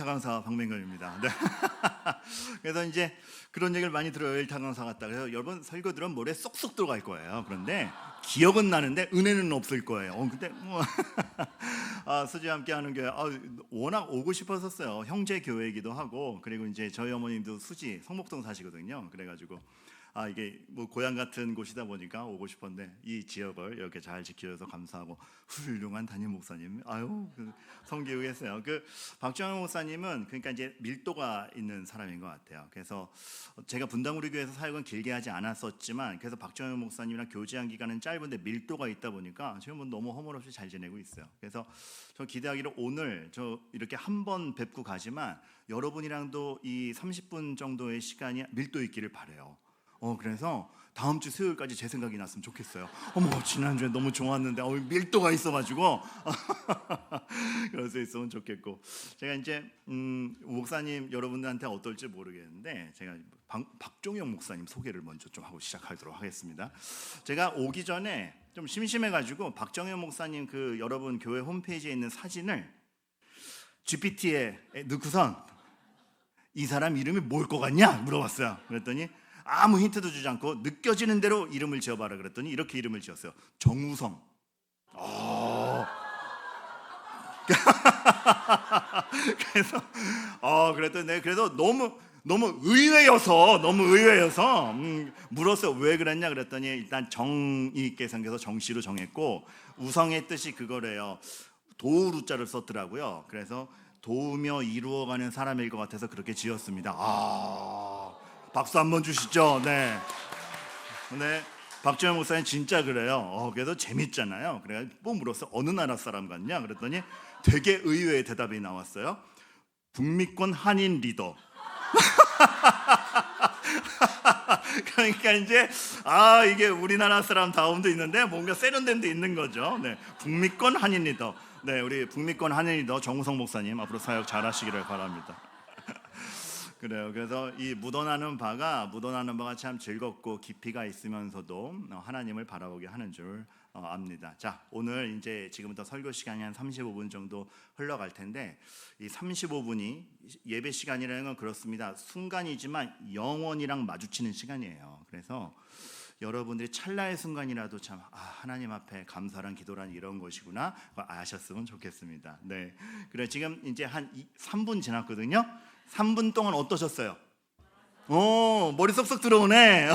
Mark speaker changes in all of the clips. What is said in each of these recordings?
Speaker 1: 강사 박맹근입니다. 네. 그래서 이제 그런 얘기를 많이 들어요. 일타 강사 같다. 그래서 여러분 설교 들으면 머리에 쏙쏙 들어갈 거예요. 그런데 기억은 나는데 은혜는 없을 거예요. 근데 뭐 수지와 함께하는 교회 워낙 오고 싶었었어요. 형제 교회이기도 하고, 그리고 이제 저희 어머님도 수지 성목동 사시거든요. 그래가지고 이게 뭐 고향 같은 곳이다 보니까 오고 싶었는데 이 지역을 이렇게 잘 지켜줘서 감사하고, 훌륭한 담임 목사님, 성기우겠어요. 그 박정현 목사님은 그러니까 이제 밀도가 있는 사람인 것 같아요. 그래서 제가 분당우리 교회에서 사역은 길게 하지 않았었지만, 그래서 박정현 목사님이랑 교제한 기간은 짧은데 밀도가 있다 보니까 지금 뭐 너무 허물없이 잘 지내고 있어요. 그래서 저 기대하기로 오늘 저 이렇게 한 번 뵙고 가지만 여러분이랑도 이 30분 정도의 시간이 밀도 있기를 바라요. 그래서 다음 주 수요일까지 제 생각이 났으면 좋겠어요. 지난주에 너무 좋았는데 밀도가 있어가지고 그럴 수 있으면 좋겠고, 제가 이제 목사님 여러분들한테 어떨지 모르겠는데 제가 박종영 목사님 소개를 먼저 좀 하고 시작하도록 하겠습니다. 제가 오기 전에 좀 심심해가지고 박정현 목사님 그 여러분 교회 홈페이지에 있는 사진을 GPT에 넣고선 이 사람 이름이 뭘 것 같냐 물어봤어요. 그랬더니 아무 힌트도 주지 않고 느껴지는 대로 이름을 지어봐라 그랬더니 이렇게 이름을 지었어요. 정우성. 그래서 그랬더니 내가 그래서 너무 의외여서 물었어요. 왜 그랬냐 그랬더니 일단 정이 있게 생겨서 정씨로 정했고, 우성의 뜻이 그거래요. 도우루자를 썼더라고요. 그래서 도우며 이루어가는 사람일 것 같아서 그렇게 지었습니다. 박수 한번 주시죠. 네. 박정현 목사님 진짜 그래요. 그래도 재밌잖아요. 그래서 뭐 물었어. 어느 나라 사람 같냐? 그랬더니 되게 의외의 대답이 나왔어요. 북미권 한인 리더. 그러니까 이제 이게 우리나라 사람 다움도 있는데 뭔가 세련됨도 있는 거죠. 네. 북미권 한인 리더. 네, 우리 북미권 한인 리더 정우성 목사님 앞으로 사역 잘하시기를 바랍니다. 그래요. 그래서 이 묻어나는 바가 참 즐겁고 깊이가 있으면서도 하나님을 바라보게 하는 줄 압니다. 자, 오늘 이제 지금부터 설교 시간이 한 35분 정도 흘러갈 텐데, 이 35분이 예배 시간이라는 건 그렇습니다. 순간이지만 영원이랑 마주치는 시간이에요. 그래서 여러분들이 찰나의 순간이라도 참 하나님 앞에 감사란 기도란 이런 것이구나 아셨으면 좋겠습니다. 네, 그래 지금 이제 한 3분 지났거든요. 3분 동안 어떠셨어요? 머리 쏙쏙 들어오네.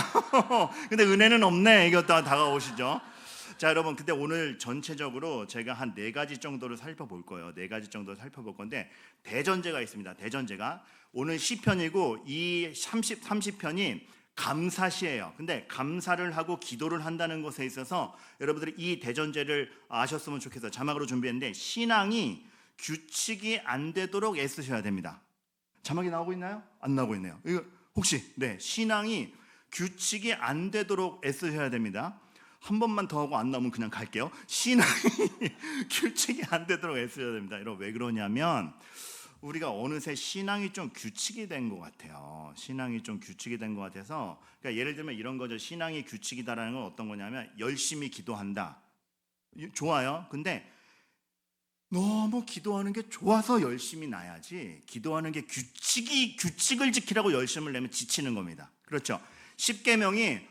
Speaker 1: 근데 은혜는 없네. 이것도 다가오시죠. 자, 여러분, 근데 오늘 전체적으로 제가 한 4가지 정도를 살펴볼 거예요. 4가지 정도를 살펴볼 건데, 대전제가 있습니다. 대전제가 오늘 시편이고, 이 30편이 감사시예요. 근데 감사를 하고 기도를 한다는 것에 있어서 여러분들이 이 대전제를 아셨으면 좋겠어요. 자막으로 준비했는데, 신앙이 규칙이 안 되도록 애쓰셔야 됩니다. 자막이 나오고 있나요? 안 나오고 있네요. 이거 혹시 신앙이 규칙이 안 되도록 애쓰셔야 됩니다. 한 번만 더 하고 안 나오면 그냥 갈게요. 신앙이 규칙이 안 되도록 애쓰셔야 됩니다. 여러분, 왜 그러냐면 우리가 어느새 신앙이 좀 규칙이 된 것 같아요. 신앙이 좀 규칙이 된 것 같아서, 그러니까 예를 들면 이런 거죠. 신앙이 규칙이다라는 건 어떤 거냐면 열심히 기도한다. 좋아요. 근데 너무 기도하는 게 좋아서 열심히 나야지, 기도하는 게 규칙을 지키라고 열심을 내면 지치는 겁니다. 그렇죠? 10계명이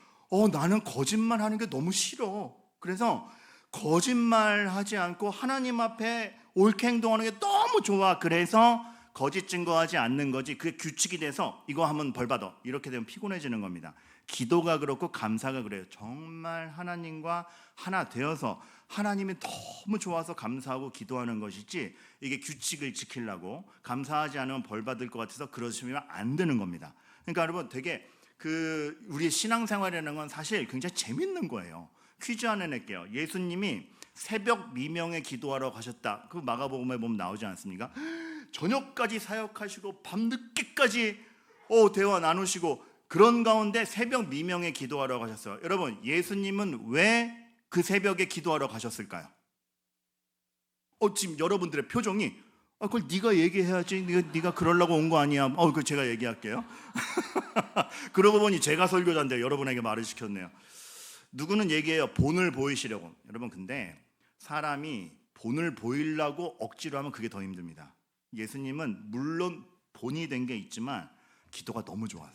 Speaker 1: 나는 거짓말하는 게 너무 싫어. 그래서 거짓말하지 않고 하나님 앞에 옳게 행동하는 게 너무 좋아. 그래서 거짓 증거하지 않는 거지. 그게 규칙이 돼서 이거 하면 벌 받아. 이렇게 되면 피곤해지는 겁니다. 기도가 그렇고 감사가 그래요. 정말 하나님과 하나 되어서 하나님이 너무 좋아서 감사하고 기도하는 것이지, 이게 규칙을 지키려고 감사하지 않으면 벌 받을 것 같아서 그러시면 안 되는 겁니다. 그러니까 여러분, 되게 우리의 신앙생활이라는 건 사실 굉장히 재밌는 거예요. 퀴즈 하나 낼게요. 예수님이 새벽 미명에 기도하러 가셨다. 그 마가복음에 보면 나오지 않습니까? 저녁까지 사역하시고 밤늦게까지 대화 나누시고, 그런 가운데 새벽 미명에 기도하러 가셨어요. 여러분, 예수님은 왜 그 새벽에 기도하러 가셨을까요? 지금 여러분들의 표정이 그걸 네가 얘기해야지. 네가 그러려고 온 거 아니야. 그 제가 얘기할게요. 그러고 보니 제가 설교자인데 여러분에게 말을 시켰네요. 누구는 얘기해요. 본을 보이시려고. 여러분, 근데 사람이 본을 보이려고 억지로 하면 그게 더 힘듭니다. 예수님은 물론 본이 된 게 있지만 기도가 너무 좋아서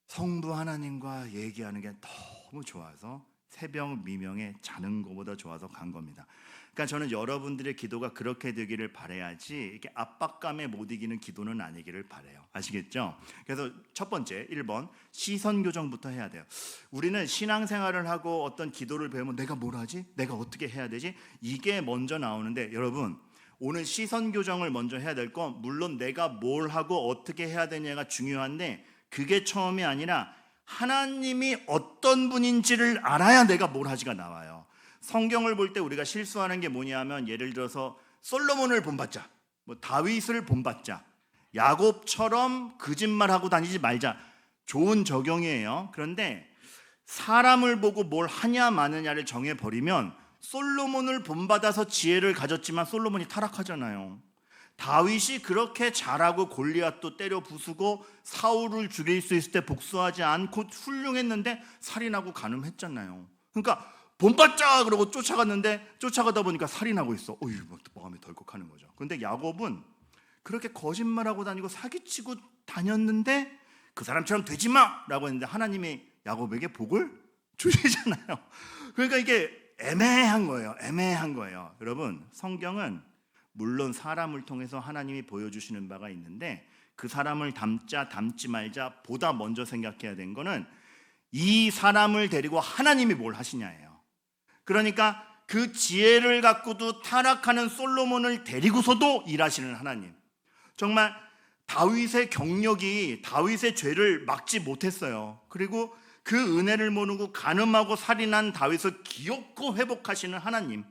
Speaker 1: 성부 하나님과 얘기하는 게 너무 좋아서 새벽 미명에 자는 것보다 좋아서 간 겁니다. 그러니까 저는 여러분들의 기도가 그렇게 되기를 바라야지 이렇게 압박감에 못 이기는 기도는 아니기를 바라요. 아시겠죠? 그래서 첫 번째 1번 시선 교정부터 해야 돼요. 우리는 신앙생활을 하고 어떤 기도를 배우면 내가 뭘 하지? 내가 어떻게 해야 되지? 이게 먼저 나오는데 여러분 오늘 시선 교정을 먼저 해야 될 건 물론 내가 뭘 하고 어떻게 해야 되냐가 중요한데 그게 처음이 아니라 하나님이 어떤 분인지를 알아야 내가 뭘 하지가 나와요. 성경을 볼 때 우리가 실수하는 게 뭐냐면 예를 들어서 솔로몬을 본받자, 뭐 다윗을 본받자, 야곱처럼 거짓말하고 다니지 말자. 좋은 적용이에요. 그런데 사람을 보고 뭘 하냐 마느냐를 정해버리면 솔로몬을 본받아서 지혜를 가졌지만 솔로몬이 타락하잖아요. 다윗이 그렇게 잘하고 골리앗도 때려 부수고 사울을 죽일 수 있을 때 복수하지 않고 훌륭했는데 살인하고 간음했잖아요. 그러니까 본받자 그러고 쫓아갔는데 쫓아가다 보니까 살인하고 있어. 어휴, 마음이 덜컥하는 거죠. 그런데 야곱은 그렇게 거짓말하고 다니고 사기치고 다녔는데 그 사람처럼 되지 마라고 했는데 하나님이 야곱에게 복을 주시잖아요. 그러니까 이게 애매한 거예요. 여러분 성경은 물론 사람을 통해서 하나님이 보여주시는 바가 있는데 그 사람을 닮자 닮지 말자 보다 먼저 생각해야 된 거는 이 사람을 데리고 하나님이 뭘 하시냐예요. 그러니까 그 지혜를 갖고도 타락하는 솔로몬을 데리고서도 일하시는 하나님. 정말 다윗의 경력이 다윗의 죄를 막지 못했어요. 그리고 그 은혜를 모르고 간음하고 살인한 다윗을 기어코 회복하시는 하나님.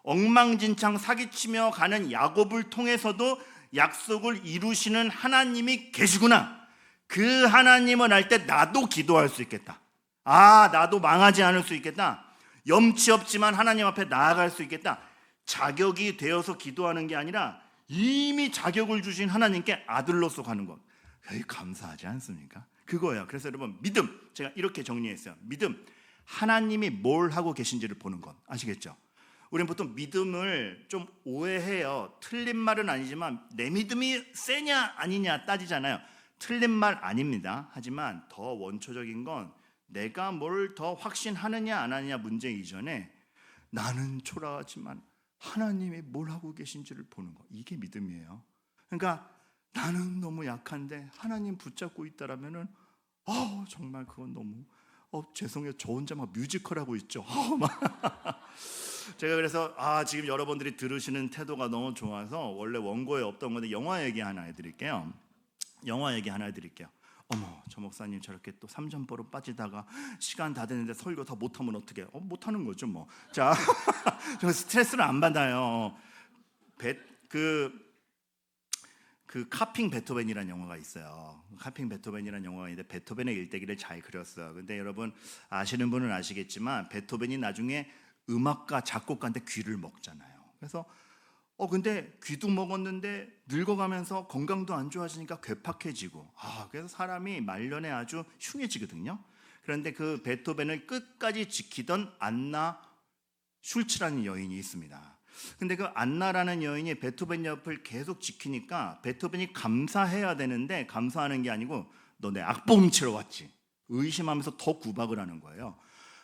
Speaker 1: 엉망진창 사기치며 가는 야곱을 통해서도 약속을 이루시는 하나님이 계시구나. 그 하나님을 알 때 나도 기도할 수 있겠다. 나도 망하지 않을 수 있겠다. 염치 없지만 하나님 앞에 나아갈 수 있겠다. 자격이 되어서 기도하는 게 아니라 이미 자격을 주신 하나님께 아들로서 가는 것. 감사하지 않습니까? 그거예요. 그래서 여러분 믿음, 제가 이렇게 정리했어요. 믿음, 하나님이 뭘 하고 계신지를 보는 것. 아시겠죠? 우리는 보통 믿음을 좀 오해해요. 틀린 말은 아니지만 내 믿음이 세냐 아니냐 따지잖아요. 틀린 말 아닙니다. 하지만 더 원초적인 건 내가 뭘 더 확신하느냐 안 하느냐 문제 이전에 나는 초라하지만 하나님이 뭘 하고 계신지를 보는 거. 이게 믿음이에요. 그러니까 나는 너무 약한데 하나님 붙잡고 있다라면은 정말 그건 너무 죄송해요. 저 혼자 막 뮤지컬 하고 있죠. 제가 그래서 지금 여러분들이 들으시는 태도가 너무 좋아서 원래 원고에 없던 건데 영화 얘기 하나 해드릴게요. 어머, 저 목사님 저렇게 또 삼천포로 빠지다가 시간 다 됐는데 설교 다 못하면 어떡해? 못하는 거죠 뭐. 자, 저 스트레스를 안 받아요. 그 카핑 베토벤이라는 영화가 있어요. 카핑 베토벤이라는 영화가 있는데 베토벤의 일대기를 잘 그렸어요. 근데 여러분 아시는 분은 아시겠지만 베토벤이 나중에 음악가 작곡가한테 귀를 먹잖아요. 그래서 근데 귀도 먹었는데 늙어가면서 건강도 안 좋아지니까 괴팍해지고 그래서 사람이 말년에 아주 흉해지거든요. 그런데 그 베토벤을 끝까지 지키던 안나 슐츠라는 여인이 있습니다. 근데 그 안나라는 여인이 베토벤 옆을 계속 지키니까 베토벤이 감사해야 되는데 감사하는 게 아니고 너 내 악보 훔치러 왔지 의심하면서 더 구박을 하는 거예요.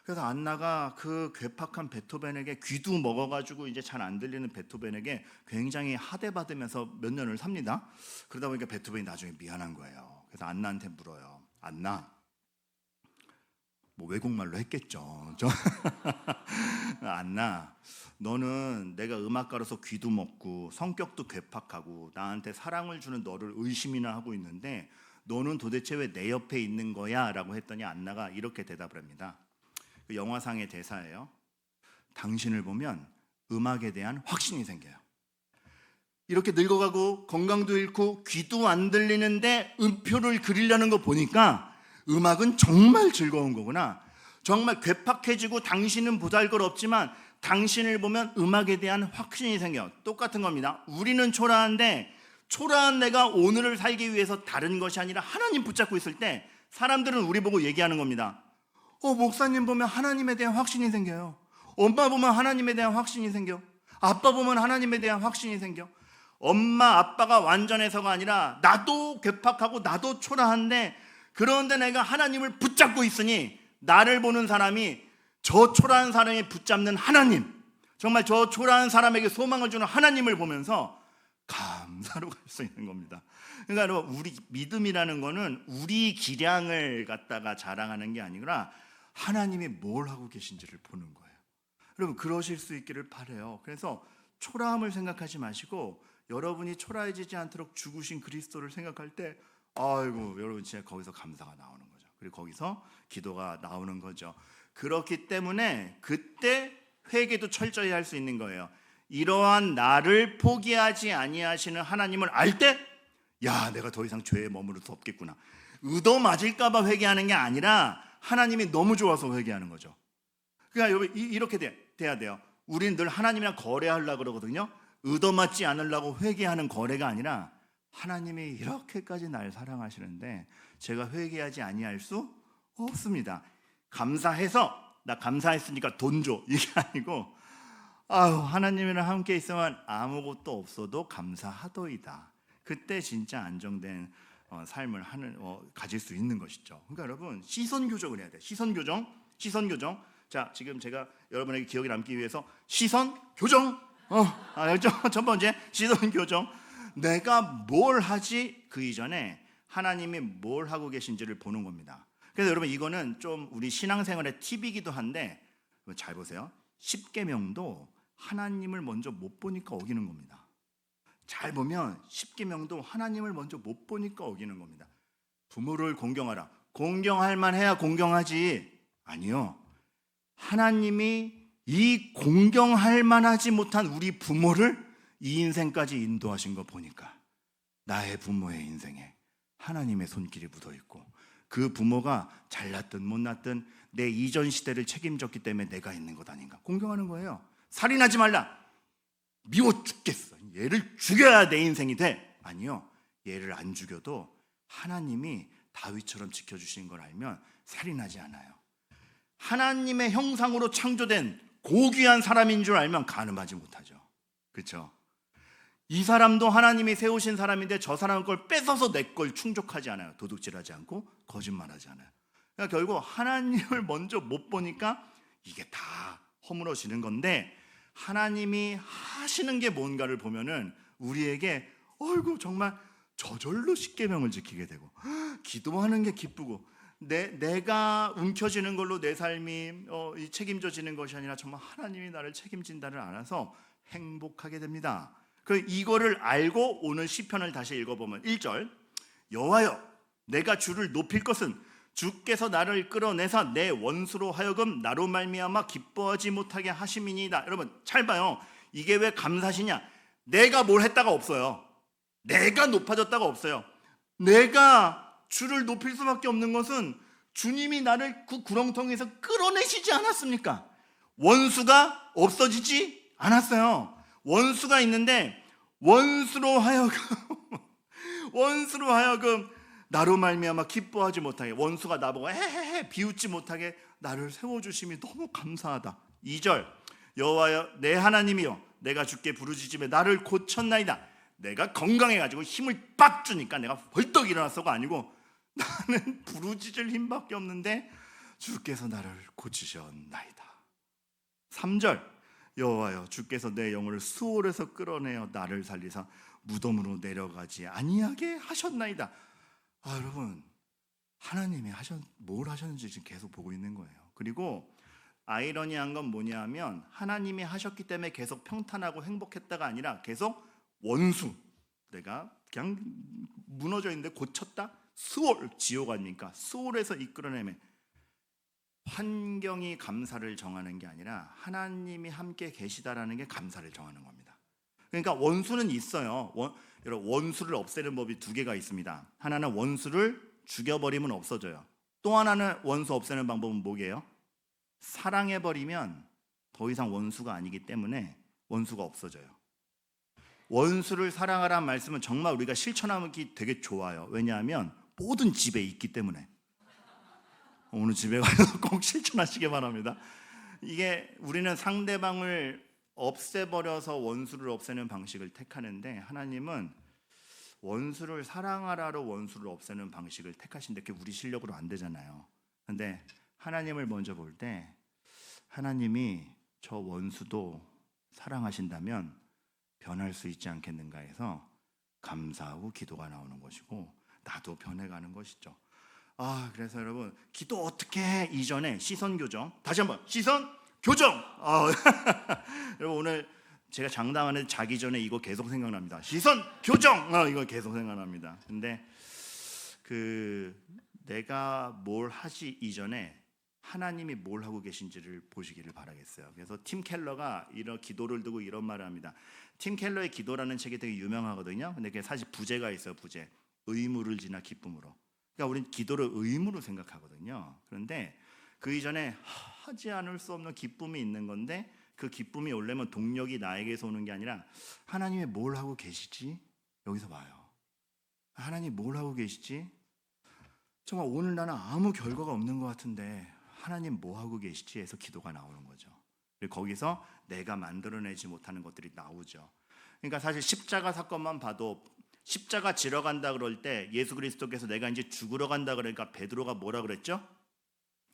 Speaker 1: 그래서 안나가 그 괴팍한 베토벤에게 귀도 먹어가지고 이제 잘 안 들리는 베토벤에게 굉장히 하대받으면서 몇 년을 삽니다. 그러다 보니까 베토벤이 나중에 미안한 거예요. 그래서 안나한테 물어요. 안나, 뭐 외국말로 했겠죠. 안나, 너는 내가 음악가로서 귀도 먹고 성격도 괴팍하고 나한테 사랑을 주는 너를 의심이나 하고 있는데 너는 도대체 왜 내 옆에 있는 거야? 라고 했더니 안나가 이렇게 대답을 합니다. 그 영화상의 대사예요. 당신을 보면 음악에 대한 확신이 생겨요. 이렇게 늙어가고 건강도 잃고 귀도 안 들리는데 음표를 그리려는 거 보니까 음악은 정말 즐거운 거구나. 정말 괴팍해지고 당신은 보잘것없지만 당신을 보면 음악에 대한 확신이 생겨. 똑같은 겁니다. 우리는 초라한데 초라한 내가 오늘을 살기 위해서 다른 것이 아니라 하나님 붙잡고 있을 때 사람들은 우리 보고 얘기하는 겁니다. 목사님 보면 하나님에 대한 확신이 생겨요. 엄마 보면 하나님에 대한 확신이 생겨. 아빠 보면 하나님에 대한 확신이 생겨. 엄마 아빠가 완전해서가 아니라 나도 괴팍하고 나도 초라한데, 그런데 내가 하나님을 붙잡고 있으니 나를 보는 사람이 저 초라한 사람이 붙잡는 하나님, 정말 저 초라한 사람에게 소망을 주는 하나님을 보면서 감사로 갈 수 있는 겁니다. 그러니까 여러분, 우리 믿음이라는 거는 우리 기량을 갖다가 자랑하는 게 아니라 하나님이 뭘 하고 계신지를 보는 거예요. 여러분, 그러실 수 있기를 바라요. 그래서 초라함을 생각하지 마시고 여러분이 초라해지지 않도록 죽으신 그리스도를 생각할 때, 아이고, 여러분 진짜 거기서 감사가 나오는 거죠. 그리고 거기서 기도가 나오는 거죠. 그렇기 때문에 그때 회개도 철저히 할 수 있는 거예요. 이러한 나를 포기하지 아니하시는 하나님을 알 때, 야, 내가 더 이상 죄에 머무를 수 없겠구나. 의도 맞을까 봐 회개하는 게 아니라 하나님이 너무 좋아서 회개하는 거죠. 그러니까 여러분, 이렇게 돼야 돼요. 우리는 늘 하나님이랑 거래하려고 그러거든요. 의도 맞지 않으려고 회개하는 거래가 아니라, 하나님이 이렇게까지 날 사랑하시는데 제가 회개하지 아니할 수 없습니다. 감사해서, 나 감사했으니까 돈 줘, 이게 아니고, 아유, 하나님이랑 함께 있으면 아무것도 없어도 감사하도이다. 그때 진짜 안정된 삶을 가질 수 있는 것이죠. 그러니까 여러분, 시선 교정을 해야 돼요. 시선 교정. 자, 지금 제가 여러분에게 기억에 남기 위해서 시선 교정. 첫 번째, 시선 교정. 내가 뭘 하지 그 이전에 하나님이 뭘 하고 계신지를 보는 겁니다. 그래서 여러분, 이거는 좀 우리 신앙생활의 팁이기도 한데, 잘 보세요. 십계명도 하나님을 먼저 못 보니까 어기는 겁니다. 잘 보면 십계명도 하나님을 먼저 못 보니까 어기는 겁니다. 부모를 공경하라. 공경할 만해야 공경하지. 아니요. 하나님이 이 공경할 만하지 못한 우리 부모를 이 인생까지 인도하신 거 보니까 나의 부모의 인생에 하나님의 손길이 묻어있고, 그 부모가 잘났든 못났든 내 이전 시대를 책임졌기 때문에 내가 있는 것 아닌가. 공경하는 거예요. 살인하지 말라. 미워 죽겠어. 얘를 죽여야 내 인생이 돼. 아니요. 얘를 안 죽여도 하나님이 다윗처럼 지켜주신 걸 알면 살인하지 않아요. 하나님의 형상으로 창조된 고귀한 사람인 줄 알면 간음하지 못하죠. 그렇죠? 이 사람도 하나님이 세우신 사람인데 저 사람 걸 뺏어서 내 걸 충족하지 않아요. 도둑질하지 않고 거짓말하지 않아요. 그러니까 결국 하나님을 먼저 못 보니까 이게 다 허물어지는 건데, 하나님이 하시는 게 뭔가를 보면은 우리에게 어이구, 정말 저절로 십계명을 지키게 되고, 기도하는 게 기쁘고, 내가 움켜쥐는 걸로 내 삶이 책임져지는 것이 아니라 정말 하나님이 나를 책임진다를 알아서 행복하게 됩니다. 이거를 알고 오늘 시편을 다시 읽어보면 1절, 여호와여, 내가 주를 높일 것은 주께서 나를 끌어내사 내 원수로 하여금 나로 말미암아 기뻐하지 못하게 하심이니이다. 여러분, 잘 봐요. 이게 왜 감사시냐? 내가 뭘 했다가 없어요. 내가 높아졌다가 없어요. 내가 주를 높일 수밖에 없는 것은 주님이 나를 그 구렁텅이에서 끌어내시지 않았습니까? 원수가 없어지지 않았어요. 원수가 있는데 원수로 하여금 나로 말미암아 기뻐하지 못하게, 원수가 나보고 헤헤헤 비웃지 못하게 나를 세워주심이 너무 감사하다. 2절, 여호와여 내 하나님이여, 내가 주께 부르짖음에 나를 고쳤나이다. 내가 건강해가지고 힘을 빡 주니까 내가 벌떡 일어났어가 아니고, 나는 부르짖을 힘밖에 없는데 주께서 나를 고치셨나이다. 3절, 여호와여 주께서 내 영혼을 수월에서 끌어내어 나를 살리사 무덤으로 내려가지 아니하게 하셨나이다. 여러분, 하나님이 뭘 하셨는지 지금 계속 보고 있는 거예요. 그리고 아이러니한 건 뭐냐면, 하나님이 하셨기 때문에 계속 평탄하고 행복했다가 아니라 계속 원수, 내가 그냥 무너져 있는데 고쳤다. 수월, 지옥 아닙니까? 수월에서 이끌어내면, 환경이 감사를 정하는 게 아니라 하나님이 함께 계시다라는 게 감사를 정하는 겁니다. 그러니까 원수는 있어요. 여러분, 원수를 없애는 법이 두 개가 있습니다. 하나는 원수를 죽여버리면 없어져요. 또 하나는 원수 없애는 방법은 뭐게요? 사랑해버리면 더 이상 원수가 아니기 때문에 원수가 없어져요. 원수를 사랑하라는 말씀은 정말 우리가 실천하기 되게 좋아요. 왜냐하면 모든 집에 있기 때문에. 오늘 집에 가서 꼭 실천하시기 바랍니다. 이게 우리는 상대방을 없애버려서 원수를 없애는 방식을 택하는데, 하나님은 원수를 사랑하라로 원수를 없애는 방식을 택하신데 그게 우리 실력으로 안 되잖아요. 근데 하나님을 먼저 볼 때 하나님이 저 원수도 사랑하신다면 변할 수 있지 않겠는가 해서 감사하고 기도가 나오는 것이고, 나도 변해가는 것이죠. 그래서 여러분, 기도 어떻게 해? 이전에 시선 교정, 다시 한번 시선 교정. 여러분, 오늘 제가 장담하는 자기 전에 이거 계속 생각납니다. 시선 교정. 이거 계속 생각납니다. 근데 내가 뭘 하지 이전에 하나님이 뭘 하고 계신지를 보시기를 바라겠어요. 그래서 팀 켈러가 이런 기도를 두고 이런 말을 합니다. 팀 켈러의 기도라는 책이 되게 유명하거든요. 근데 그게 사실 부제가 있어요. 부제. 의무를 지나 기쁨으로. 그러니까 우리는 기도를 의무로 생각하거든요. 그런데 그 이전에 하지 않을 수 없는 기쁨이 있는 건데, 그 기쁨이 오려면 동력이 나에게서 오는 게 아니라 하나님이 뭘 하고 계시지? 여기서 봐요. 하나님 뭘 하고 계시지? 정말 오늘 나는 아무 결과가 없는 것 같은데 하나님 뭐 하고 계시지? 해서 기도가 나오는 거죠. 그리고 거기서 내가 만들어내지 못하는 것들이 나오죠. 그러니까 사실 십자가 사건만 봐도, 십자가 지러 간다 그럴 때 예수 그리스도께서 내가 이제 죽으러 간다 그러니까 베드로가 뭐라 그랬죠?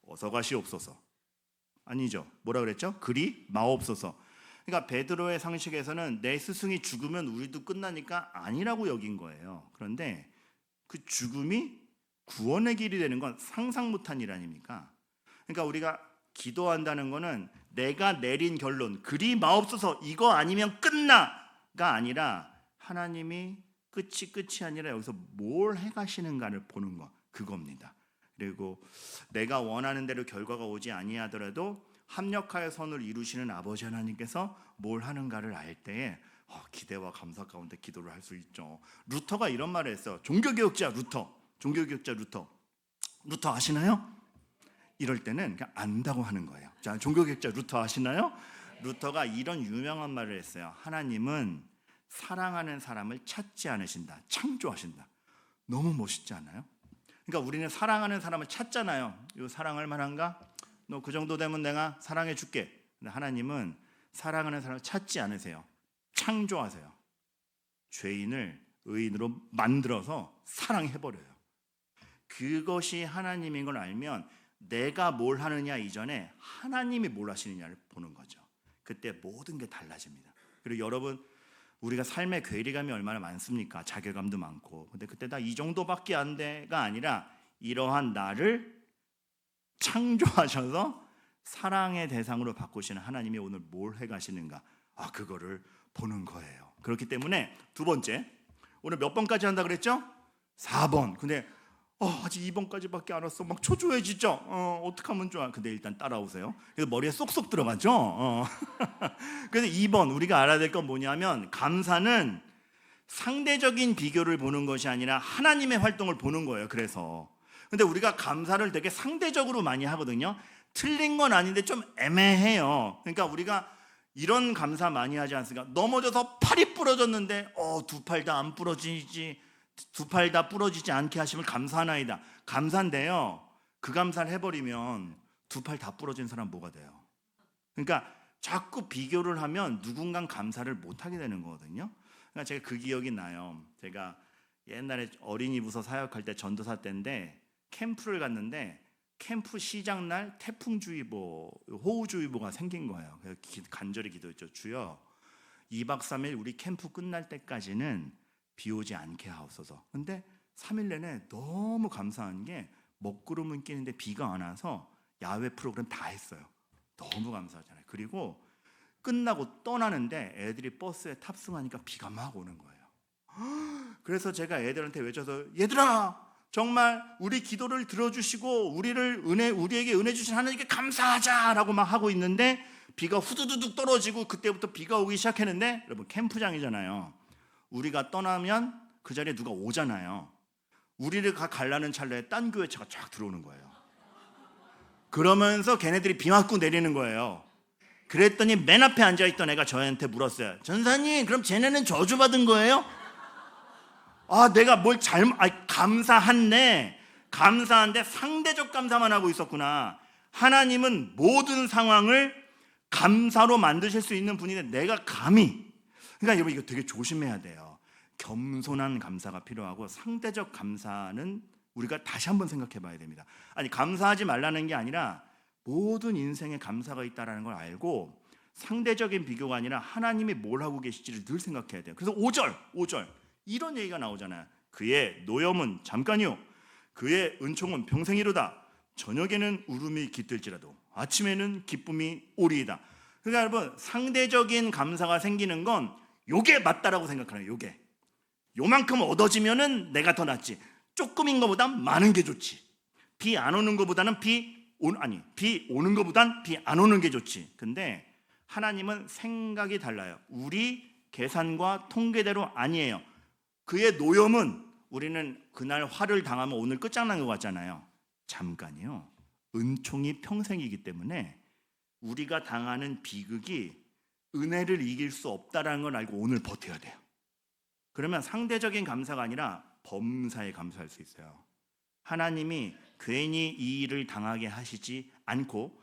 Speaker 1: 어서 가시옵소서. 아니죠. 뭐라 그랬죠? 그리 마옵소서. 그러니까 베드로의 상식에서는 내 스승이 죽으면 우리도 끝나니까 아니라고 여긴 거예요. 그런데 그 죽음이 구원의 길이 되는 건 상상 못한 일 아닙니까? 그러니까 우리가 기도한다는 거는 내가 내린 결론, 그리 마옵소서, 이거 아니면 끝나가 아니라 하나님이 끝이 아니라 여기서 뭘 해가시는가를 보는 거, 그겁니다. 그리고 내가 원하는 대로 결과가 오지 아니하더라도 합력하여 선을 이루시는 아버지 하나님께서 뭘 하는가를 알 때에 기대와 감사 가운데 기도를 할 수 있죠. 루터가 이런 말을 했어요. 종교개혁자 루터 아시나요? 이럴 때는 그냥 안다고 하는 거예요. 자, 종교개혁자 루터 아시나요? 루터가 이런 유명한 말을 했어요. 하나님은 사랑하는 사람을 찾지 않으신다, 창조하신다. 너무 멋있지 않아요? 그러니까 우리는 사랑하는 사람을 찾잖아요. 이거 사랑할 만한가? 너 그 정도 되면 내가 사랑해 줄게. 근데 하나님은 사랑하는 사람을 찾지 않으세요. 창조하세요. 죄인을 의인으로 만들어서 사랑해버려요. 그것이 하나님인 걸 알면 내가 뭘 하느냐 이전에 하나님이 뭘 하시느냐를 보는 거죠. 그때 모든 게 달라집니다. 그리고 여러분, 우리가 삶의 괴리감이 얼마나 많습니까? 자괴감도 많고. 근데 그때 나 이 정도밖에 안 돼가 아니라 이러한 나를 창조하셔서 사랑의 대상으로 바꾸시는 하나님이 오늘 뭘 해가시는가, 그거를 보는 거예요. 그렇기 때문에 두 번째, 오늘 몇 번까지 한다 그랬죠? 4번. 근데 아직 2번까지밖에 안 왔어. 막 초조해지죠? 어떡하면 좋아? 근데 일단 따라오세요. 그래서 머리에 쏙쏙 들어가죠? 그래서 2번, 우리가 알아야 될 건 뭐냐면, 감사는 상대적인 비교를 보는 것이 아니라 하나님의 활동을 보는 거예요. 그래서. 근데 우리가 감사를 되게 상대적으로 많이 하거든요. 틀린 건 아닌데 좀 애매해요. 그러니까 우리가 이런 감사 많이 하지 않습니까? 넘어져서 팔이 부러졌는데 두 팔 다 안 부러지지, 두 팔 다 부러지지 않게 하시면 감사하나이다. 감사인데요, 그 감사를 해버리면 두 팔 다 부러진 사람 뭐가 돼요? 그러니까 자꾸 비교를 하면 누군간 감사를 못하게 되는 거거든요. 그러니까 제가 그 기억이 나요. 제가 옛날에 어린이 부서 사역할 때 전도사 때인데 캠프를 갔는데 캠프 시작날 태풍주의보, 호우주의보가 생긴 거예요. 그래서 간절히 기도했죠. 주여, 2박 3일 우리 캠프 끝날 때까지는 비 오지 않게 하옵소서. 근데 3일 내내 너무 감사한 게 먹구름은 끼는데 비가 안 와서 야외 프로그램 다 했어요. 너무 감사하잖아요. 그리고 끝나고 떠나는데 애들이 버스에 탑승하니까 비가 막 오는 거예요. 그래서 제가 애들한테 외쳐서, 얘들아, 정말 우리 기도를 들어주시고 우리에게 은혜 주신 하나님께 감사하자라고 막 하고 있는데 비가 후두두둑 떨어지고, 그때부터 비가 오기 시작했는데, 여러분 캠프장이잖아요. 우리가 떠나면 그 자리에 누가 오잖아요. 우리를 가려는 찰나에 딴 교회 차가 쫙 들어오는 거예요. 그러면서 걔네들이 비 맞고 내리는 거예요. 그랬더니 맨 앞에 앉아있던 애가 저한테 물었어요. 전사님, 그럼 쟤네는 저주받은 거예요? 내가 뭘 감사한데 상대적 감사만 하고 있었구나. 하나님은 모든 상황을 감사로 만드실 수 있는 분인데 내가 감히, 그러니까 여러분 이거 되게 조심해야 돼요. 겸손한 감사가 필요하고 상대적 감사는 우리가 다시 한번 생각해 봐야 됩니다. 아니, 감사하지 말라는 게 아니라 모든 인생에 감사가 있다는 걸 알고 상대적인 비교가 아니라 하나님이 뭘 하고 계실지를 늘 생각해야 돼요. 그래서 5절 이런 얘기가 나오잖아요. 그의 노염은 잠깐이요 그의 은총은 평생이로다. 저녁에는 울음이 깃들지라도 아침에는 기쁨이 오리이다. 그러니까 여러분, 상대적인 감사가 생기는 건 요게 맞다라고 생각하는 거예요. 요만큼 얻어지면은 내가 더 낫지. 조금인 것보다 많은 게 좋지. 비 안 오는 것보다는 비 오는 것보단 비 안 오는 게 좋지. 근데 하나님은 생각이 달라요. 우리 계산과 통계대로 아니에요. 그의 노염은, 우리는 그날 화를 당하면 오늘 끝장난 것 같잖아요. 잠깐이요. 은총이 평생이기 때문에 우리가 당하는 비극이 은혜를 이길 수 없다라는 걸 알고 오늘 버텨야 돼요. 그러면 상대적인 감사가 아니라 범사에 감사할 수 있어요. 하나님이 괜히 이 일을 당하게 하시지 않고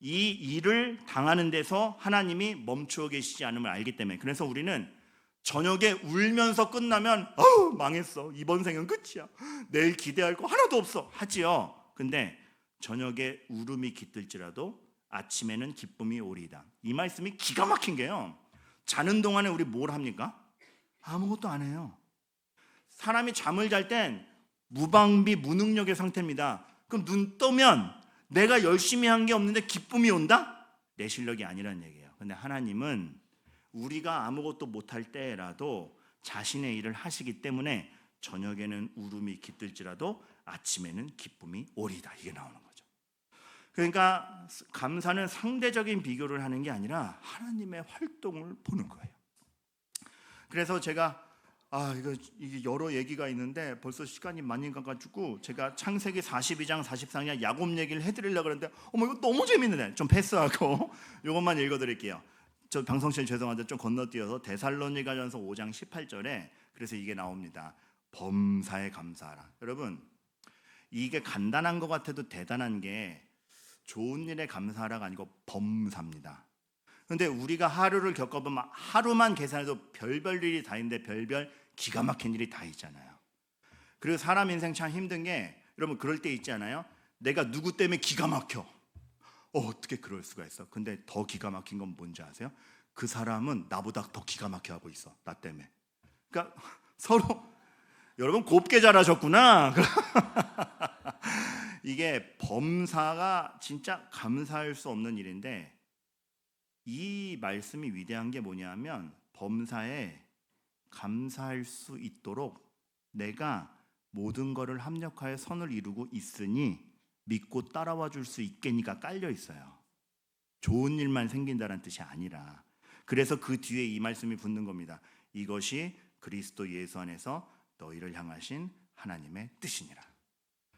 Speaker 1: 이 일을 당하는 데서 하나님이 멈추어 계시지 않음을 알기 때문에, 그래서 우리는 저녁에 울면서 끝나면 망했어, 이번 생은 끝이야, 내일 기대할 거 하나도 없어 하지요. 근데 저녁에 울음이 깃들지라도 아침에는 기쁨이 오리이다. 이 말씀이 기가 막힌 게요, 자는 동안에 우리 뭘 합니까? 아무것도 안 해요. 사람이 잠을 잘 땐 무방비 무능력의 상태입니다. 그럼 눈 뜨면 내가 열심히 한 게 없는데 기쁨이 온다? 내 실력이 아니라는 얘기예요. 근데 하나님은 우리가 아무것도 못할 때라도 자신의 일을 하시기 때문에 저녁에는 울음이 깃들지라도 아침에는 기쁨이 오리다, 이게 나오는 거죠. 그러니까 감사는 상대적인 비교를 하는 게 아니라 하나님의 활동을 보는 거예요. 그래서 제가 이게 여러 얘기가 있는데 벌써 시간이 많이 가가지고 제가 창세기 42장 43장 야곱 얘기를 해드리려고 그러는데 이거 너무 재밌는데 좀 패스하고 이것만 읽어드릴게요. 저 방송실 죄송한데 좀 건너뛰어서 데살로니가전서 5장 18절에 그래서 이게 나옵니다. 범사에 감사하라. 여러분, 이게 간단한 것 같아도 대단한 게 좋은 일에 감사하라가 아니고 범사입니다. 그런데 우리가 하루를 겪어보면 하루만 계산해도 별별 일이 다 있는데 별별 기가 막힌 일이 다 있잖아요. 그리고 사람 인생 참 힘든 게, 여러분 그럴 때 있지 않아요? 내가 누구 때문에 기가 막혀. 어떻게 그럴 수가 있어? 근데 더 기가 막힌 건 뭔지 아세요? 그 사람은 나보다 더 기가 막혀 하고 있어, 나 때문에. 그러니까 서로, 여러분 곱게 자라셨구나. 이게 범사가 진짜 감사할 수 없는 일인데, 이 말씀이 위대한 게 뭐냐면 범사에 감사할 수 있도록 내가 모든 것을 합력하여 선을 이루고 있으니 믿고 따라와 줄 수 있겠니가 깔려 있어요. 좋은 일만 생긴다는 뜻이 아니라, 그래서 그 뒤에 이 말씀이 붙는 겁니다. 이것이 그리스도 예수 안에서 너희를 향하신 하나님의 뜻이니라.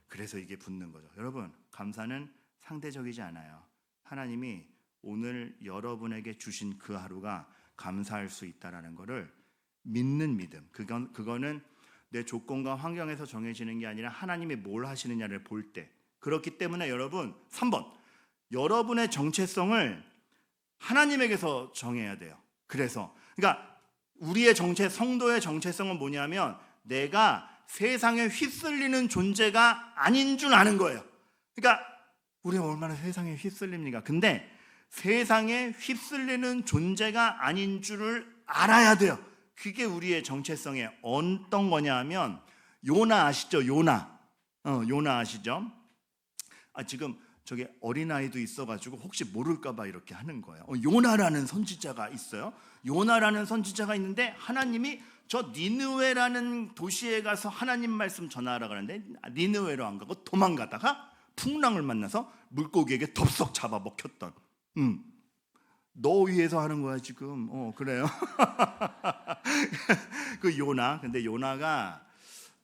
Speaker 1: 그래서 이게 붙는 거죠. 여러분, 감사는 상대적이지 않아요. 하나님이 오늘 여러분에게 주신 그 하루가 감사할 수 있다라는 것을 믿는 믿음, 그거는 내 조건과 환경에서 정해지는 게 아니라 하나님이 뭘 하시느냐를 볼 때. 그렇기 때문에 여러분, 3번, 여러분의 정체성을 하나님에게서 정해야 돼요. 그래서 그러니까 우리의 성도의 정체성은 뭐냐면 내가 세상에 휩쓸리는 존재가 아닌 줄 아는 거예요. 그러니까 우리가 얼마나 세상에 휩쓸립니까? 근데 세상에 휩쓸리는 존재가 아닌 줄을 알아야 돼요. 그게 우리의 정체성의 어떤 거냐 하면, 요나 아시죠? 요나 아시죠? 지금 저기 어린아이도 있어가지고 혹시 모를까봐 이렇게 하는 거예요. 요나라는 선지자가 있어요. 요나라는 선지자가 있는데 하나님이 저 니느웨라는 도시에 가서 하나님 말씀 전하라고 하는데 니느웨로 안 가고 도망가다가 풍랑을 만나서 물고기에게 덥석 잡아먹혔던, 너 위해서 하는 거야 지금. 그래요. 그 요나. 근데 요나가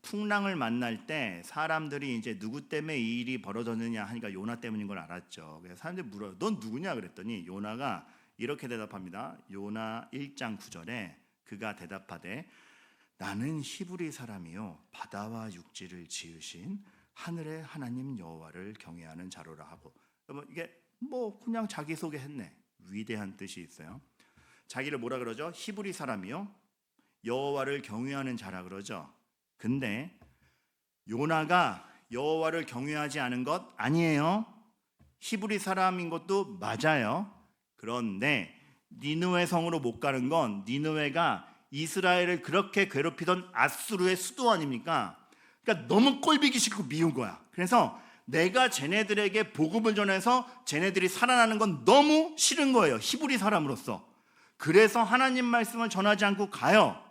Speaker 1: 풍랑을 만날 때 사람들이 이제 누구 때문에 이 일이 벌어졌느냐 하니까 요나 때문인 걸 알았죠. 그래서 사람들이 물어요. 넌 누구냐 그랬더니 요나가 이렇게 대답합니다. 요나 1장 9절에 그가 대답하되 나는 히브리 사람이요 바다와 육지를 지으신 하늘의 하나님 여호와를 경외하는 자로라 하고. 여러분, 이게 그냥 자기소개했네. 위대한 뜻이 있어요. 자기를 뭐라 그러죠? 히브리 사람이요, 여호와를 경외하는 자라 그러죠. 근데 요나가 여호와를 경외하지 않은 것 아니에요. 히브리 사람인 것도 맞아요. 그런데 니느웨 성으로 못 가는 건 니느웨가 이스라엘을 그렇게 괴롭히던 아수르의 수도 아닙니까? 그러니까 너무 꼴보기 싫고 미운 거야. 그래서 내가 쟤네들에게 복음을 전해서 쟤네들이 살아나는 건 너무 싫은 거예요, 히브리 사람으로서. 그래서 하나님 말씀을 전하지 않고 가요.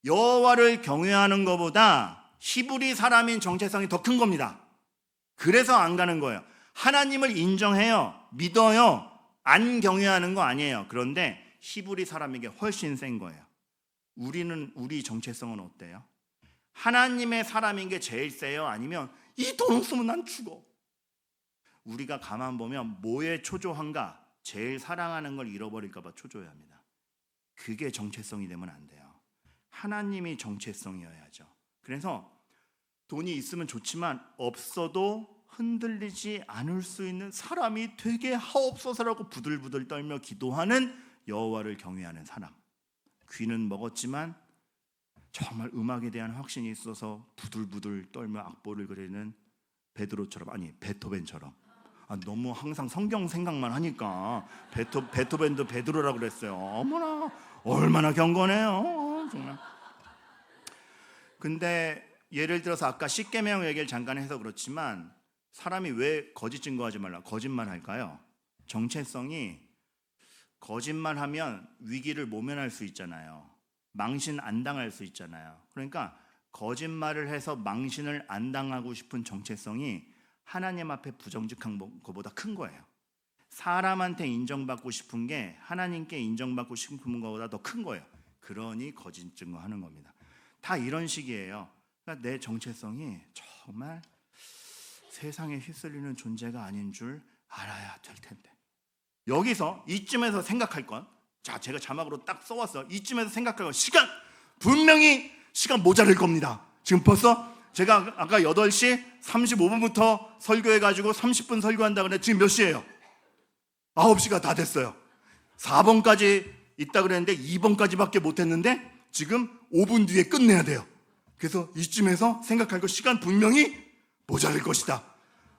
Speaker 1: 여호와를 경외하는 것보다 히브리 사람인 정체성이 더 큰 겁니다. 그래서 안 가는 거예요. 하나님을 인정해요, 믿어요, 안 경외하는 거 아니에요. 그런데 히브리 사람에게 훨씬 센 거예요. 우리 정체성은 어때요? 하나님의 사람인 게 제일 세요? 아니면 이 돈 없으면 난 죽어? 우리가 가만 보면 뭐에 초조한가? 제일 사랑하는 걸 잃어버릴까 봐 초조해합니다. 그게 정체성이 되면 안 돼요. 하나님이 정체성이어야죠. 그래서 돈이 있으면 좋지만 없어도 흔들리지 않을 수 있는 사람이 되게 하옵소서라고 부들부들 떨며 기도하는 여호와를 경외하는 사람. 귀는 먹었지만 정말 음악에 대한 확신이 있어서 부들부들 떨며 악보를 그리는 베드로처럼, 아니 베토벤처럼. 너무 항상 성경 생각만 하니까 베토벤도 베드로라고 그랬어요. 어머나, 얼마나 경건해요 정말. 근데 예를 들어서 아까 십계명 얘기를 잠깐 해서 그렇지만 사람이 왜 거짓 증거하지 말라, 거짓말 할까요? 정체성이, 거짓말하면 위기를 모면할 수 있잖아요. 망신 안 당할 수 있잖아요. 그러니까 거짓말을 해서 망신을 안 당하고 싶은 정체성이 하나님 앞에 부정직한 것보다 큰 거예요. 사람한테 인정받고 싶은 게 하나님께 인정받고 싶은 것보다 더 큰 거예요. 그러니 거짓 증거하는 겁니다. 다 이런 식이에요. 그러니까 내 정체성이 정말 세상에 휩쓸리는 존재가 아닌 줄 알아야 될 텐데, 여기서 이쯤에서 생각할 건, 자 제가 자막으로 딱 써왔어. 이쯤에서 생각할 건, 분명히 시간 모자랄 겁니다. 지금 벌써 제가 아까 8시 35분부터 설교해가지고 30분 설교한다 그랬는데 지금 몇 시예요? 9시가 다 됐어요. 4번까지 있다 그랬는데 2번까지밖에 못했는데 지금 5분 뒤에 끝내야 돼요. 그래서 이쯤에서 생각할 거, 시간 분명히 모자랄 것이다.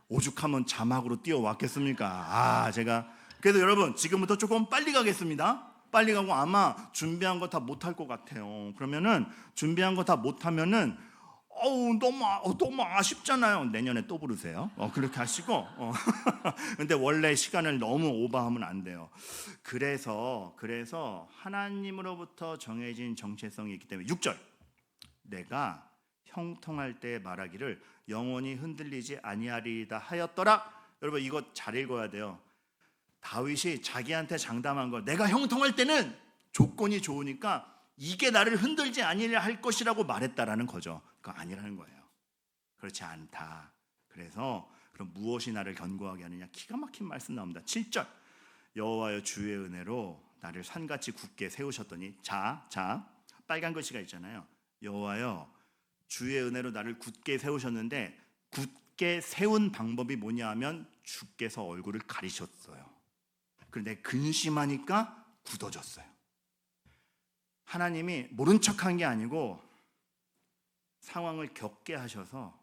Speaker 1: 오죽하면 자막으로 띄워왔겠습니까? 제가 그래서 여러분 지금부터 조금 빨리 가겠습니다. 빨리 가고 아마 준비한 거 다 못할 것 같아요. 그러면은 준비한 거 다 못하면은 너무 아쉽잖아요. 내년에 또 부르세요. 그렇게 하시고. 근데 원래 시간을 너무 오버하면 안 돼요. 그래서 하나님으로부터 정해진 정체성이 있기 때문에 6절, 내가 형통할 때 말하기를 영원히 흔들리지 아니하리이다 하였더라. 여러분 이거 잘 읽어야 돼요. 다윗이 자기한테 장담한 거, 내가 형통할 때는 조건이 좋으니까 이게 나를 흔들지 아니하려 할 것이라고 말했다라는 거죠. 그거 아니라는 거예요. 그렇지 않다. 그래서 그럼 무엇이 나를 견고하게 하느냐? 기가 막힌 말씀 나옵니다. 7절, 여호와여 주의 은혜로 나를 산같이 굳게 세우셨더니, 자 빨간 글씨가 있잖아요. 여호와여 주의 은혜로 나를 굳게 세우셨는데, 굳게 세운 방법이 뭐냐 하면 주께서 얼굴을 가리셨어요. 그런데 근심하니까 굳어졌어요. 하나님이 모른 척한 게 아니고 상황을 겪게 하셔서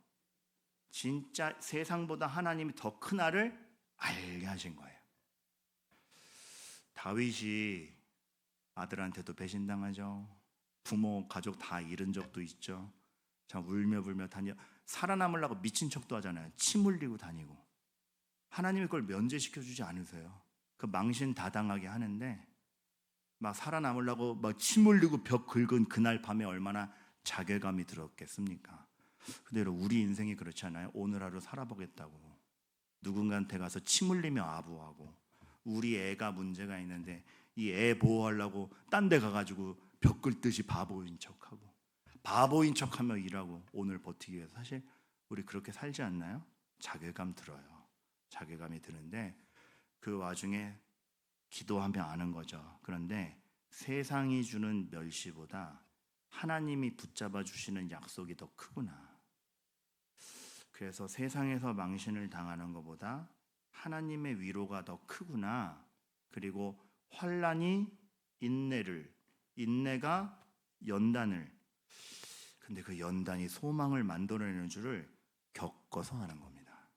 Speaker 1: 진짜 세상보다 하나님이 더 큰 나를 알게 하신 거예요. 다윗이 아들한테도 배신당하죠. 부모 가족 다 잃은 적도 있죠. 참 울며불며 다녀 살아남으려고 미친 척도 하잖아요. 침 흘리고 다니고. 하나님이 그걸 면제시켜주지 않으세요. 그 망신 다 당하게 하는데 막 살아남으려고 막 침 흘리고 벽 긁은 그날 밤에 얼마나 자괴감이 들었겠습니까? 근데 여러분 우리 인생이 그렇지 않아요? 오늘 하루 살아보겠다고 누군가한테 가서 침 흘리며 아부하고, 우리 애가 문제가 있는데 이 애 보호하려고 딴 데 가가지고 벽 긁듯이 바보인 척하며 일하고 오늘 버티기 위해서. 사실 우리 그렇게 살지 않나요? 자괴감 들어요. 자괴감이 드는데 그 와중에 기도하며 아는 거죠. 그런데 세상이 주는 멸시보다 하나님이 붙잡아 주시는 약속이 더 크구나. 그래서 세상에서 망신을 당하는 것보다 하나님의 위로가 더 크구나. 그리고 환난이 인내를, 인내가 연단을. 근데 그 연단이 소망을 만들어내는 줄을 겪어서 하는 겁니다.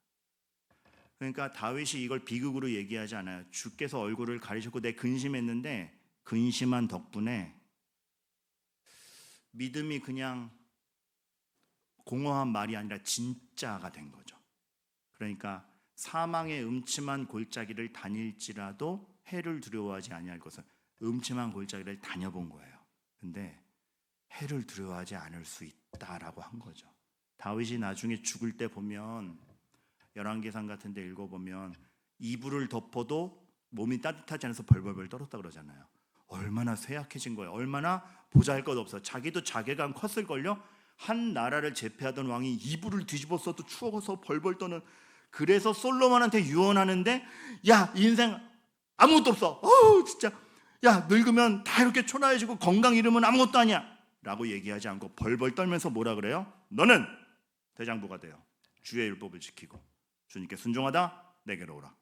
Speaker 1: 그러니까 다윗이 이걸 비극으로 얘기하지 않아요. 주께서 얼굴을 가리셨고 내 근심했는데 근심한 덕분에 믿음이 그냥 공허한 말이 아니라 진짜가 된 거죠. 그러니까 사망의 음침한 골짜기를 다닐지라도 해를 두려워하지 아니할 것은, 음침한 골짜기를 다녀본 거예요. 근데 해를 두려워하지 않을 수 있다라고 한 거죠. 다윗이 나중에 죽을 때 보면 열왕기상 같은 데 읽어보면 이불을 덮어도 몸이 따뜻하지 않아서 벌벌벌 떨었다 그러잖아요. 얼마나 쇠약해진 거예요. 얼마나 보잘것없어. 자기도 자괴감 컸을걸요. 한 나라를 제패하던 왕이 이불을 뒤집어 써도 추워서 벌벌 떠는. 그래서 솔로몬한테 유언하는데, 야 인생 아무것도 없어. 진짜 야 늙으면 다 이렇게 초라해지고 건강 잃으면 아무것도 아니야 라고 얘기하지 않고 벌벌 떨면서 뭐라 그래요? 너는 대장부가 되어 주의 율법을 지키고 주님께 순종하다 내게로 오라.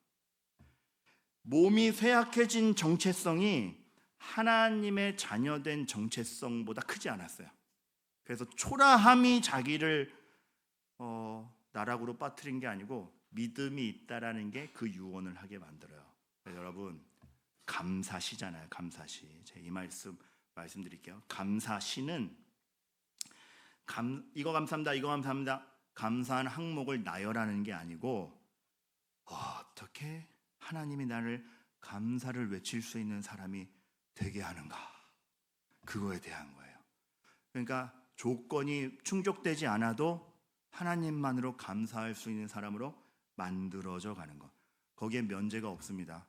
Speaker 1: 몸이 쇠약해진 정체성이 하나님의 자녀된 정체성보다 크지 않았어요. 그래서 초라함이 자기를 나락으로 빠뜨린 게 아니고 믿음이 있다라는 게 그 유언을 하게 만들어요. 여러분 감사시잖아요. 감사시. 제가 이 말씀드릴게요. 감사시는 이거 감사합니다, 이거 감사합니다, 감사한 항목을 나열하는 게 아니고 어떻게 하나님이 나를 감사를 외칠 수 있는 사람이 되게 하는가, 그거에 대한 거예요. 그러니까 조건이 충족되지 않아도 하나님만으로 감사할 수 있는 사람으로 만들어져 가는 것. 거기에 면제가 없습니다.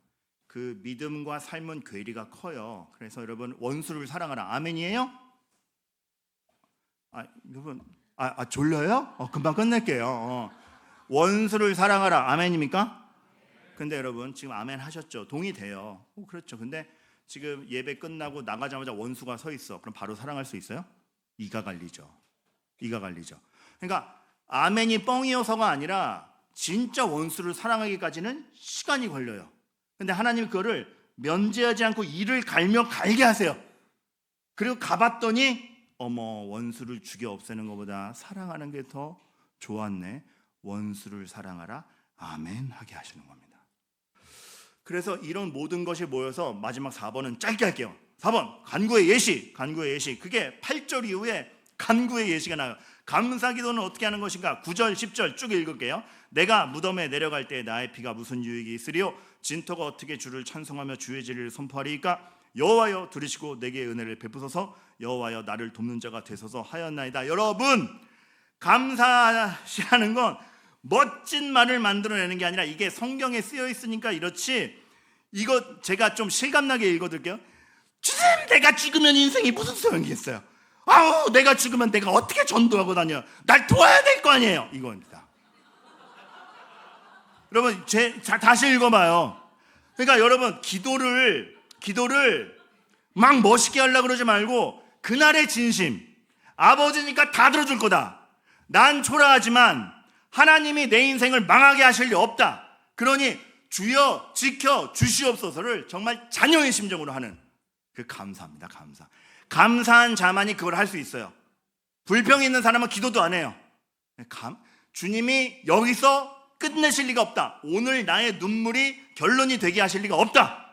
Speaker 1: 그 믿음과 삶은 괴리가 커요. 그래서 여러분 원수를 사랑하라. 아멘이에요? 여러분 졸려요? 금방 끝낼게요. 원수를 사랑하라. 아멘입니까? 근데 여러분 지금 아멘 하셨죠? 동의돼요. 그렇죠. 근데 지금 예배 끝나고 나가자마자 원수가 서 있어. 그럼 바로 사랑할 수 있어요? 이가 갈리죠. 그러니까 아멘이 뻥이어서가 아니라 진짜 원수를 사랑하기까지는 시간이 걸려요. 근데 하나님 그거를 면제하지 않고 이를 갈며 갈게 하세요. 그리고 가봤더니 원수를 죽여 없애는 것보다 사랑하는 게 더 좋았네. 원수를 사랑하라. 아멘 하게 하시는 겁니다. 그래서 이런 모든 것이 모여서 마지막 4번은 짧게 할게요. 4번 간구의 예시. 그게 8절 이후에 간구의 예시가 나와요. 감사기도는 어떻게 하는 것인가? 9절 10절 쭉 읽을게요. 내가 무덤에 내려갈 때 나의 피가 무슨 유익이 있으리요? 진토가 어떻게 주를 찬송하며 주의 진리를 선포하리이까? 여호와여 들으시고 내게 은혜를 베푸소서. 여호와여 나를 돕는 자가 되소서 하였나이다. 여러분 감사하는 건 멋진 말을 만들어내는 게 아니라 이게 성경에 쓰여 있으니까 이렇지, 이거 제가 좀 실감나게 읽어드릴게요. 주님 내가 죽으면 인생이 무슨 소용이겠어요? 내가 죽으면 내가 어떻게 전도하고 다녀? 날 도와야 될 거 아니에요. 이겁니다. 여러분 다시 읽어봐요. 그러니까 여러분 기도를 막 멋있게 하려고 그러지 말고 그날의 진심, 아버지니까 다 들어줄 거다. 난 초라하지만 하나님이 내 인생을 망하게 하실 리 없다. 그러니 주여 지켜 주시옵소서를 정말 자녀의 심정으로 하는 그 감사입니다. 감사한 자만이 그걸 할 수 있어요. 불평이 있는 사람은 기도도 안 해요. 주님이 여기서 끝내실 리가 없다. 오늘 나의 눈물이 결론이 되게 하실 리가 없다.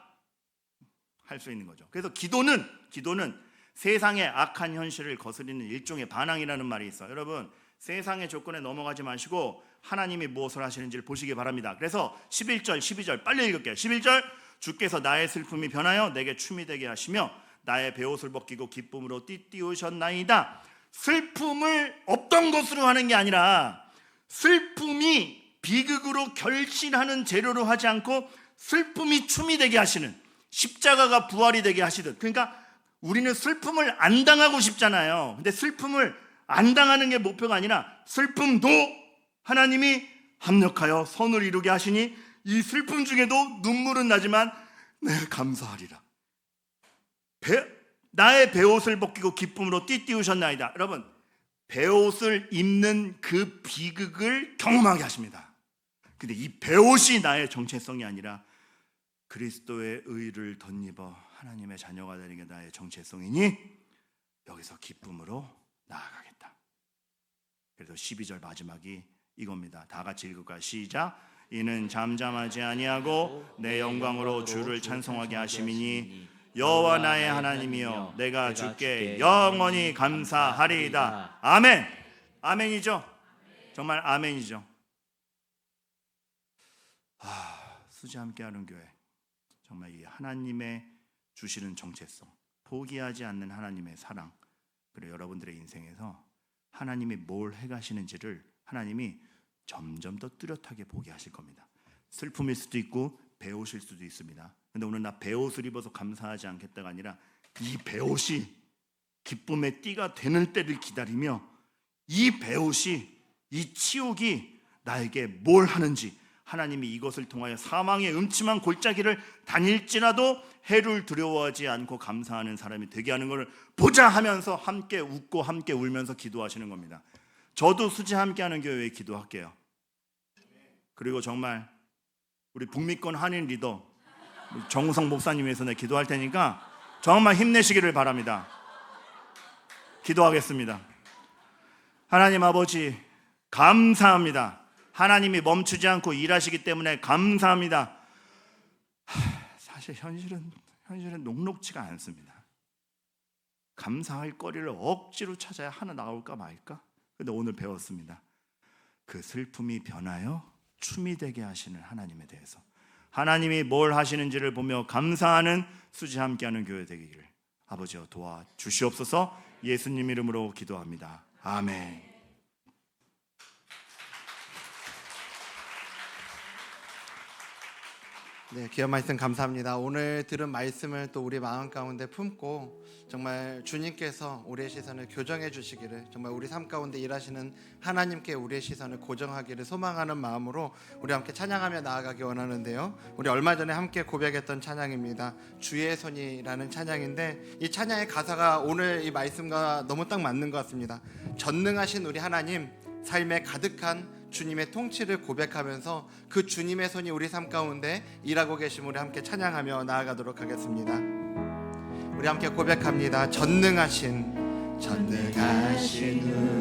Speaker 1: 할 수 있는 거죠. 그래서 기도는 세상의 악한 현실을 거스리는 일종의 반항이라는 말이 있어요. 여러분 세상의 조건에 넘어가지 마시고 하나님이 무엇을 하시는지를 보시기 바랍니다. 그래서 11절 12절 빨리 읽을게요. 11절 주께서 나의 슬픔이 변하여 내게 춤이 되게 하시며 나의 베옷을 벗기고 기쁨으로 띠띠우셨나이다. 슬픔을 없던 것으로 하는 게 아니라 슬픔이 비극으로 결실하는 재료로 하지 않고 슬픔이 춤이 되게 하시는, 십자가가 부활이 되게 하시듯. 그러니까 우리는 슬픔을 안 당하고 싶잖아요. 근데 슬픔을 안 당하는 게 목표가 아니라 슬픔도 하나님이 합력하여 선을 이루게 하시니 이 슬픔 중에도 눈물은 나지만 내가 감사하리라. 나의 베옷을 벗기고 기쁨으로 띠띠우셨나이다. 여러분 베옷을 입는 그 비극을 경험하게 하십니다. 근데 이 베옷이 나의 정체성이 아니라 그리스도의 의를 덧입어 하나님의 자녀가 되는 게 나의 정체성이니 여기서 기쁨으로 나아가겠다. 그래서 12절 마지막이 이겁니다. 다 같이 읽을까요? 시작. 이는 잠잠하지 아니하고 내 영광으로 주를 찬송하게 하심이니 여호와 나의 하나님이여 내가 주께 영원히 감사하리이다. 아멘. 아멘이죠. 정말 아멘이죠. 수지 함께하는 교회, 정말 이 하나님의 주시는 정체성, 포기하지 않는 하나님의 사랑, 그리고 여러분들의 인생에서 하나님이 뭘 해가시는지를 하나님이 점점 더 뚜렷하게 보게 하실 겁니다. 슬픔일 수도 있고 배옷일 수도 있습니다. 근데 오늘 나 배옷을 입어서 감사하지 않겠다가 아니라 이 배옷이 기쁨의 띠가 되는 때를 기다리며 이 배옷이, 이 치욕이 나에게 뭘 하는지, 하나님이 이것을 통하여 사망의 음침한 골짜기를 다닐지라도 해를 두려워하지 않고 감사하는 사람이 되게 하는 것을 보자 하면서 함께 웃고 함께 울면서 기도하시는 겁니다. 저도 수지 함께하는 교회에 기도할게요. 그리고 정말 우리 북미권 한인 리더 정우성 목사님 위해서 내가 기도할 테니까 정말 힘내시기를 바랍니다. 기도하겠습니다. 하나님 아버지 감사합니다. 하나님이 멈추지 않고 일하시기 때문에 감사합니다. 사실 현실은 녹록지가 않습니다. 감사할 거리를 억지로 찾아야 하나 나올까 말까? 근데 오늘 배웠습니다. 그 슬픔이 변하여 춤이 되게 하시는 하나님에 대해서, 하나님이 뭘 하시는지를 보며 감사하는 수지 함께하는 교회 되기를 아버지여 도와주시옵소서. 예수님 이름으로 기도합니다. 아멘.
Speaker 2: 네, 귀한 말씀 감사합니다. 오늘 들은 말씀을 또 우리 마음 가운데 품고 정말 주님께서 우리의 시선을 교정해 주시기를, 정말 우리 삶 가운데 일하시는 하나님께 우리의 시선을 고정하기를 소망하는 마음으로 우리 함께 찬양하며 나아가기 원하는데요. 우리 얼마 전에 함께 고백했던 찬양입니다. 주의 손이라는 찬양인데, 이 찬양의 가사가 오늘 이 말씀과 너무 딱 맞는 것 같습니다. 전능하신 우리 하나님, 삶에 가득한 주님의 통치를 고백하면서 그 주님의 손이 우리 삶 가운데 일하고 계심을 우리 함께 찬양하며 나아가도록 하겠습니다. 우리 함께 고백합니다. 전능하신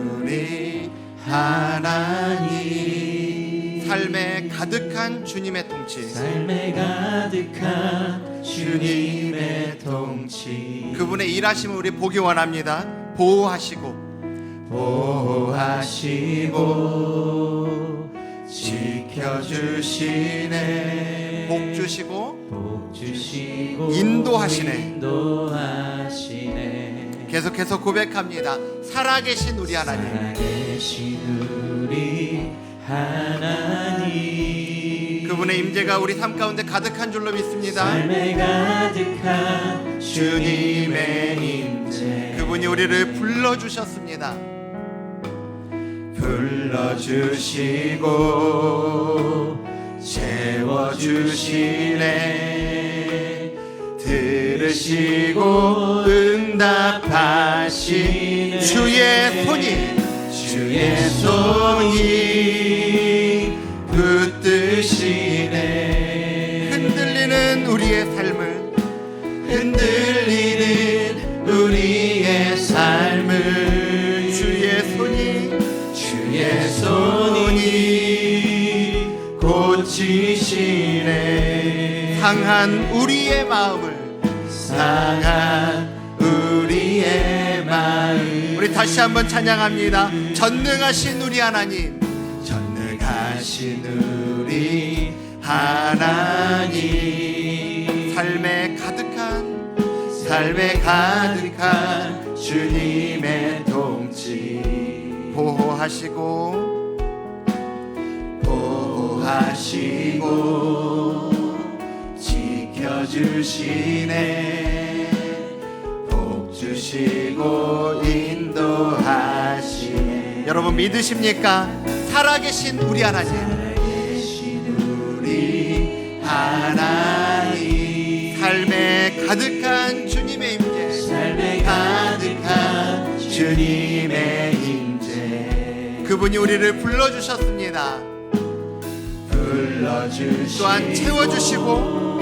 Speaker 2: 우리 하나님, 삶에 가득한 주님의 통치,
Speaker 3: 삶에 가득한 주님의 통치,
Speaker 2: 그분의 일하심을 우리 보기 원합니다. 보호하시고 지켜주시네, 복 주시고 인도하시네. 계속해서 고백합니다. 살아계신 우리 하나님, 그분의 임재가 우리 삶 가운데 가득한 줄로 믿습니다.
Speaker 3: 삶에 가득한
Speaker 2: 주님의 임재, 그분이 우리를 불러주셨습니다. 불러주시고 채워주시네, 들으시고 응답하시네. 주의 손이 붙드시네, 흔들리는 우리의 삶을 주의 손이 고치시네. 상한 우리의 마음 우리 다시 한번 찬양합니다. 전능하신 우리 하나님, 삶에 가득한 주님의 통치, 보호하시고 지켜주시네, 복 주시고 인도하시네. 여러분 믿으십니까? 살아계신 우리 하나님, 삶에 가득한 주님의 임재, 그분이 우리를 불러주셨습니다. 또한 채워주시고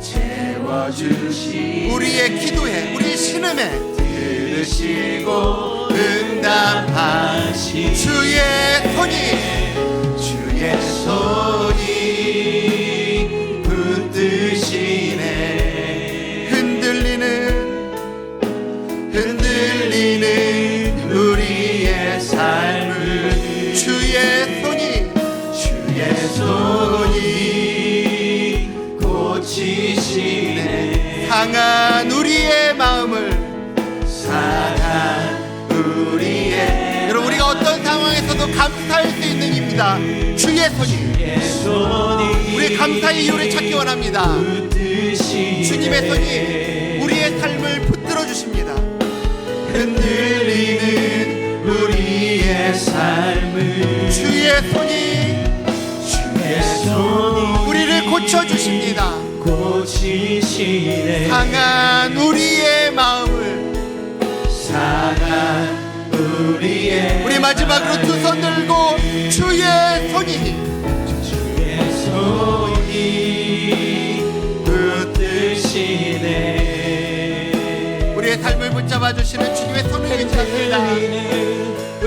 Speaker 3: 채워주시
Speaker 2: 우리의 기도에 우리의 신음에
Speaker 3: 들으시고
Speaker 2: 응답하시 주의 손이
Speaker 3: 붙드시네 흔들리는 우리의 삶을
Speaker 2: 주의 손이
Speaker 3: 고치시네
Speaker 2: 상한 우리의 마음을
Speaker 3: 상한 우리의
Speaker 2: 여러분 우리가 어떤 상황에서도 감사할 수 있는 입니다. 주의 손이 우리 감사의 이유를 찾기 원합니다. 주님의 손이 우리의 삶을 붙들어 주십니다.
Speaker 3: 흔들리는 우리의 삶을
Speaker 2: 주의 손이 우리를 고쳐 주십니다.
Speaker 3: 고치시네
Speaker 2: 상한 우리의 마음을
Speaker 3: 상한 우리의
Speaker 2: 우리 마지막으로 두 손 들고 주의 손이
Speaker 3: 붙드시네
Speaker 2: 우리의 삶을 붙잡아 주시는 주님의 손을 의지합니다.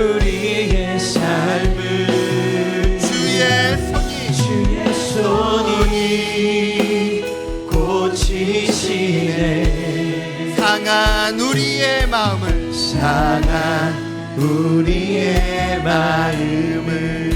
Speaker 3: 우리의 삶을
Speaker 2: 주의 손이
Speaker 3: 고치시네
Speaker 2: 상한 우리의 마음을
Speaker 3: 상한 우리의 마음을